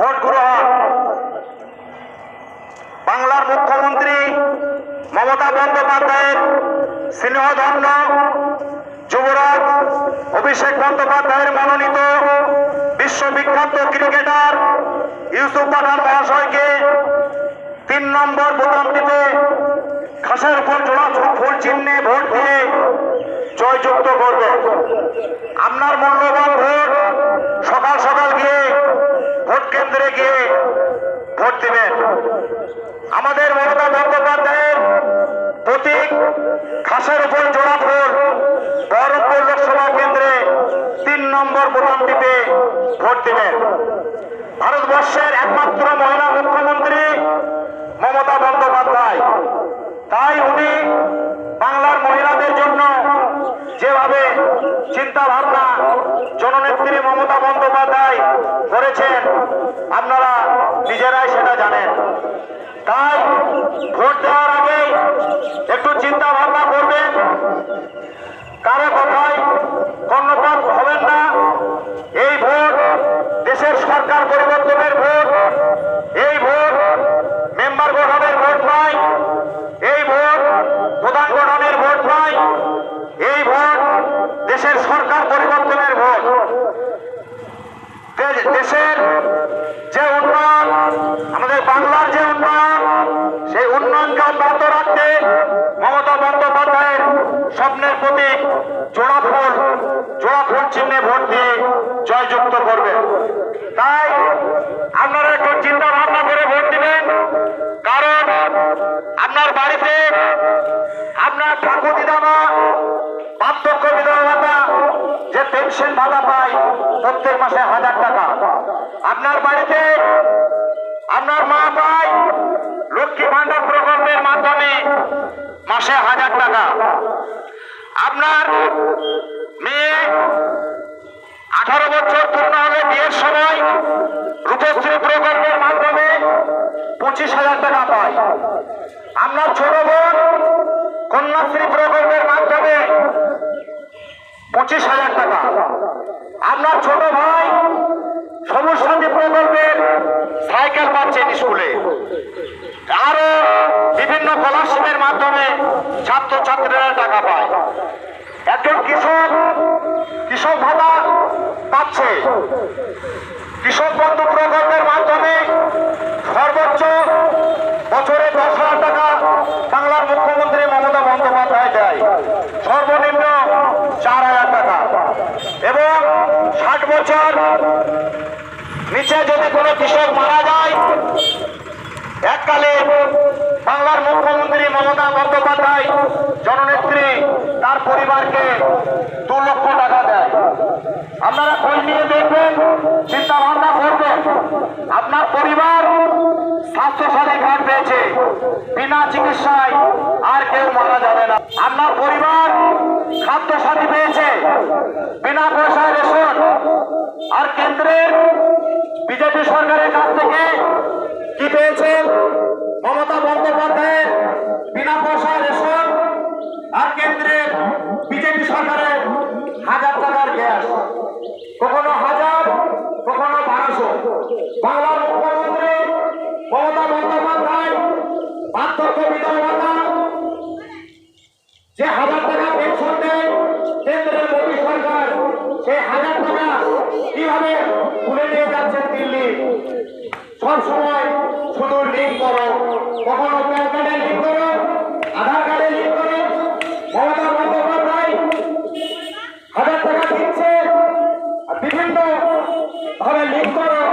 Vote গ্রহণ। বাংলার মুখ্যমন্ত্রী মমতা বন্দ্যোপাধ্যায়ের স্নেহধন্য যুবরাজ অভিষেক বন্দ্যোপাধ্যায়ের মনোনীত বিশ্ববিখ্যাত ক্রিকেটার ইউসুফ পাঠান মহাশয়কে ৩ নম্বর বোতাম টিপে ঘাসের উপর জোড়া ফুল চিহ্নে ভোট দিয়ে জয়যুক্ত করবে। আপনার মূল্যবান ভোট সকাল সকাল গিয়ে ভোট কেন্দ্রে গিয়ে ভোট দিবেন। আমাদের মমতা বন্দ্যোপাধ্যায়ের প্রতীক ঘাসের উপর জোড়া ফুল বহরমপুর লোকসভা কেন্দ্রে ৩ নম্বর বোতাম টিপে ভোট দিবেন। ভারতবর্ষের একমাত্র মহিলা মুখ্যমন্ত্রী মমতা বন্দ্যোপাধ্যায়, তাই উনি বাংলার মহিলাদের জন্য যেভাবে চিন্তা ভাবনা জননেত্রী মমতা বন্দ্যোপাধ্যায় করেছেন আপনারা নিজেরাই সেটা জানেন। তাই ভোট দেওয়ার আগে একটু চিন্তা ভাবনা করবেন, কারো কথায় কর্ণপাত হবেন না। এই ভোট দেশের সরকার পরিবর্তনের ভোট, এই ভোট মেম্বার গঠনের ভোট নয়, এই ভোট প্রধান গঠনের ভোট নয়, এই ভোট দেশের সরকার পরিবর্তনের ভোট। দেশের যে উন্নয়ন, আমাদের বাংলার যে উন্নয়ন, সেই উন্নয়নকে অব্যাহত রাখতে মমতা বন্দ্যোপাধ্যায়ের স্বপ্নের প্রতীক জোড়া ফুল চিহ্নে ভোট দিয়ে জয়যুক্ত করবে। তাই আপনারা একটু চিন্তা ভাবনা করে ভোট দিবেন, কারণ আপনার বাড়িতে আপনার ঠাকুর দিদামা বার্ধক্য বিধবা ভাতা যে পেনশন ভাতা পায় প্রত্যেক মাসে 1000 টাকা, আপনার বাড়িতে আপনার মা পায় লক্ষ্মী ভান্ডার প্রকল্পের মাধ্যমে মাসে 1000 টাকা, আপনার মেয়ে 18 বছর পূর্ণ হলে বিয়ের সময় রূপশ্রী প্রকল্পের মাধ্যমে 25,000 টাকা পায়, আপনার ছোট বোন কন্যাশ্রী প্রকল্পের মাধ্যমে 25,000 টাকা, আপনার ছোট ভাই সবুজ সাথী প্রকল্পের সাইকেল পাচ্ছেন স্কুলে, আরো বিভিন্ন স্কলারশিপের মাধ্যমে ছাত্রছাত্রীরা টাকা পায়। একজন কৃষক ভাতা পাচ্ছে, কৃষক বন্ধু প্রকল্পের মাধ্যমে সর্বোচ্চ বছরে 10,000 টাকা বাংলার মুখ্যমন্ত্রী মমতা বন্দ্যোপাধ্যায় দেয়, সর্বনিম্ন 4,000 টাকা। এবং 60 বছর নিচে যদি কোনো কৃষক মারা যায়, এককালে বাংলার মুখ্যমন্ত্রী মমতা বন্দ্যোপাধ্যায় জননেত্রী তার পরিবারকে 2 লক্ষ টাকা দেয়। আপনারা খোঁজ নিয়ে দেখবেন, চিন্তা ভাবনা করবেন, আপনার পরিবার স্বাস্থ্যসাথী কার্ড পেয়েছে, বিনা চিকিৎসায় আর কেউ মারা যাবে না। আপনার পরিবার খাদ্য সাথী পেয়েছে, বিনা পয়সায় রেশন। আর কেন্দ্রের বিজেপি সরকারের কাছ থেকে কি পেয়েছেন? মমতা বন্দ্যোপাধ্যায়ের বিনা পয়সায় রেশন, আর কেন্দ্রের বিজেপি সরকারের 1000 টাকার গ্যাস, কখনো 1000, কখনো 1200। বাংলার মুখ্যমন্ত্রী মমতা বন্দ্যোপাধ্যায় বার্ধক্য বিধবা ভাতা যে 1000 টাকা পেনশন দেয় কেন্দ্রের মোদী সরকার, সেই 1000 টাকা কিভাবে তুলে নিয়ে যাচ্ছেন দিল্লি। সবসময় শুধু লিঙ্ক করো, কখনো প্যান কার্ডে লিঙ্ক করো, আধার কার্ডে লিঙ্ক করো। মমতা বন্দ্যোপাধ্যায় 1000 টাকা দিচ্ছে, বিভিন্ন ভাবে লিঙ্ক করো,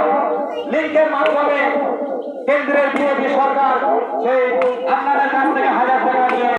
লিঙ্কের মাধ্যমে কেন্দ্রের বিজেপি সরকার সেই আপনাদের কাছ থেকে 1000 টাকা নিয়ে